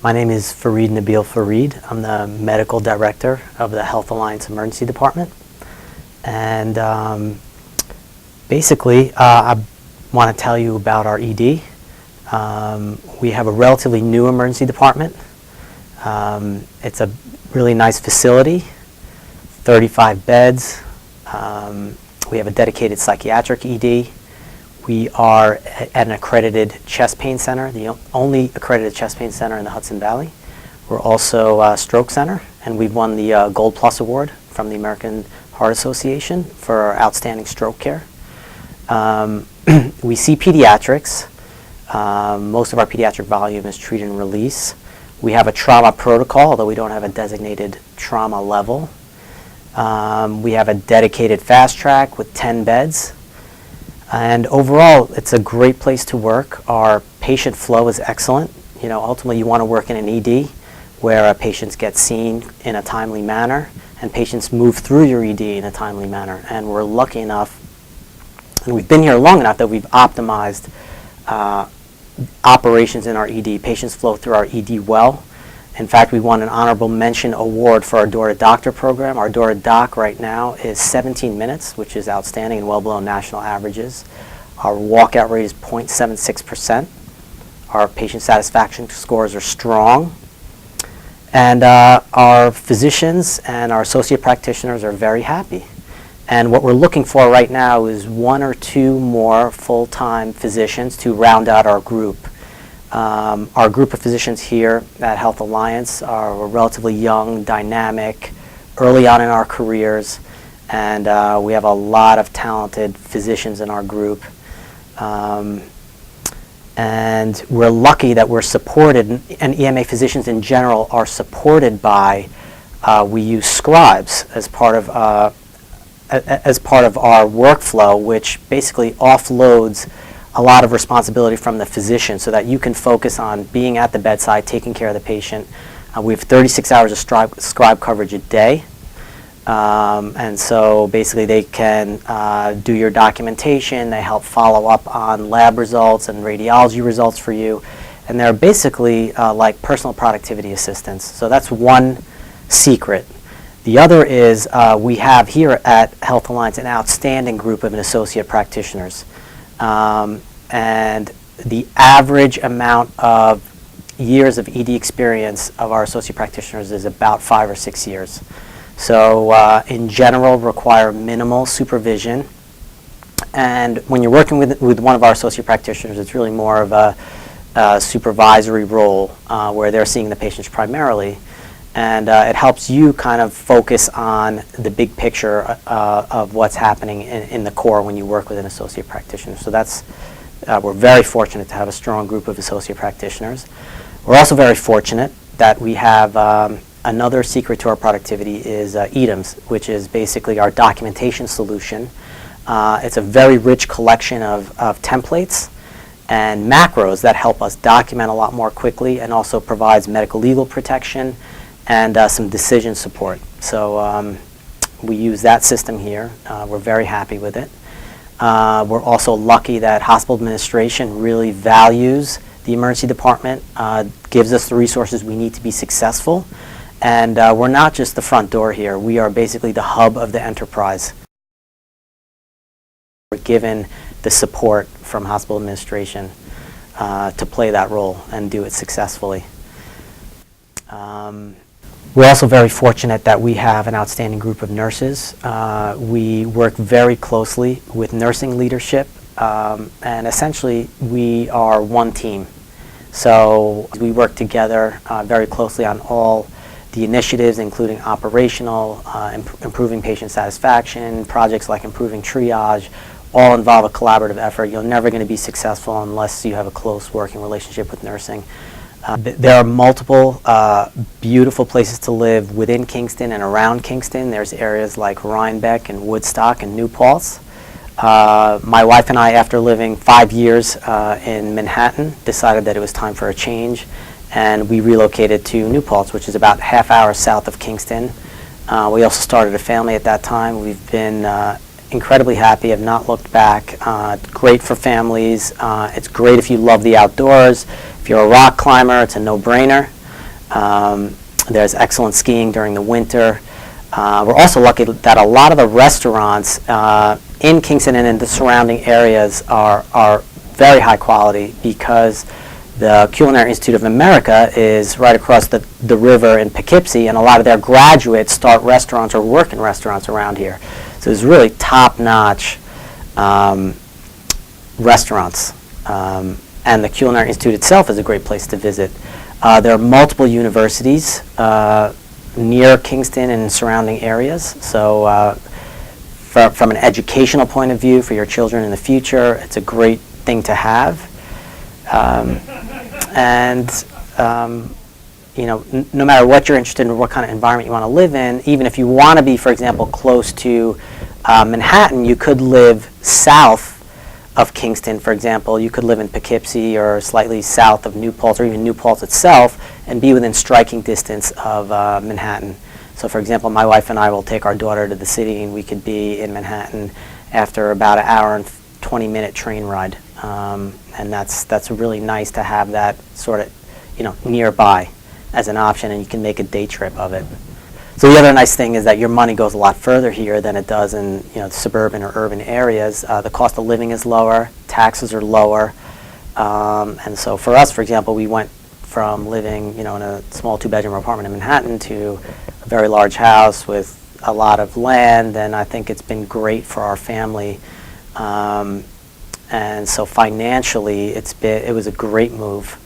My name is Nabiel. I'm the Medical Director of the Health Alliance Emergency Department. And basically, I want to tell you about our ED. We have a relatively new emergency department. It's a really nice facility, 35 beds. We have a dedicated psychiatric ED. We are at an accredited chest pain center, the only accredited chest pain center in the Hudson Valley. We're also a stroke center, and we've won the Gold Plus Award from the American Heart Association for our outstanding stroke care. We see pediatrics. Most of our pediatric volume is treat and release. We have a trauma protocol, although we don't have a designated trauma level. We have a dedicated fast track with 10 beds. And overall, it's a great place to work. Our patient flow is excellent. You know, ultimately, you want to work in an ED where patients get seen in a timely manner and patients move through your ED in a timely manner. And we're lucky enough, and we've been here long enough that we've optimized operations in our ED. Patients flow through our ED well. In fact, we won an honorable mention award for our door-to-doctor program. Our door-to-doc right now is 17 minutes, which is outstanding and well below national averages. Our walkout rate is 0.76%. Our patient satisfaction scores are strong. And our physicians and our associate practitioners are very happy. And what we're looking for right now is 1 or 2 more full-time physicians to round out our group. Our group of physicians here at Health Alliance are relatively young, dynamic, early on in our careers, and we have a lot of talented physicians in our group. And we're lucky that we're supported, and EMA physicians in general are supported by, we use scribes as part of our workflow, which basically offloads a lot of responsibility from the physician so that you can focus on being at the bedside, taking care of the patient. We have 36 hours of scribe coverage a day. And so basically they can do your documentation, they help follow up on lab results and radiology results for you. And they're basically like personal productivity assistants. So that's one secret. The other is we have here at Health Alliance an outstanding group of associate practitioners. And the average amount of years of ED experience of our associate practitioners is about 5 or 6 years. So in general, require minimal supervision. And when you're working with one of our associate practitioners, it's really more of a supervisory role where they're seeing the patients primarily. And it helps you kind of focus on the big picture of what's happening in the core when you work with an associate practitioner. So that's, we're very fortunate to have a strong group of associate practitioners. We're also very fortunate that we have another secret to our productivity is EDIMS, which is basically our documentation solution. It's a very rich collection of templates and macros that help us document a lot more quickly and also provides medical legal protection and some decision support. So we use that system here. We're very happy with it. We're also lucky that hospital administration really values the emergency department, gives us the resources we need to be successful. And we're not just the front door here. We are basically the hub of the enterprise. We're given the support from hospital administration to play that role and do it successfully. We're also very fortunate that we have an outstanding group of nurses. We work very closely with nursing leadership, and essentially we are one team. So we work together very closely on all the initiatives, including operational, improving patient satisfaction, projects like improving triage, all involve a collaborative effort. You're never going to be successful unless you have a close working relationship with nursing. There are multiple beautiful places to live within Kingston and around Kingston. There's areas like Rhinebeck and Woodstock and New Paltz. My wife and I, after living 5 years in Manhattan, decided that it was time for a change, and we relocated to New Paltz, which is about half hour south of Kingston. We also started a family at that time. We've been incredibly happy, have not looked back. Great for families. It's great if you love the outdoors. If you're a rock climber, it's a no-brainer. There's excellent skiing during the winter. We're also lucky that a lot of the restaurants in Kingston and in the surrounding areas are very high quality, because the Culinary Institute of America is right across the river in Poughkeepsie, and a lot of their graduates start restaurants or work in restaurants around here. So there's really top-notch restaurants. And the Culinary Institute itself is a great place to visit. There are multiple universities near Kingston and surrounding areas. So from an educational point of view for your children in the future, it's a great thing to have. No matter what you're interested in or what kind of environment you want to live in, even if you want to be, for example, close to Manhattan, you could live south of Kingston, for example. You could live in Poughkeepsie or slightly south of New Paltz, or even New Paltz itself, and be within striking distance of Manhattan. So, for example, my wife and I will take our daughter to the city, and we could be in Manhattan after about an hour and 20-minute train ride. And that's really nice to have that sort of, nearby as an option, and you can make a day trip of it. So the other nice thing is that your money goes a lot further here than it does in suburban or urban areas. The cost of living is lower, taxes are lower, and so for us, for example, we went from living in a small 2-bedroom apartment in Manhattan to a very large house with a lot of land, and I think it's been great for our family. And so financially, it was a great move.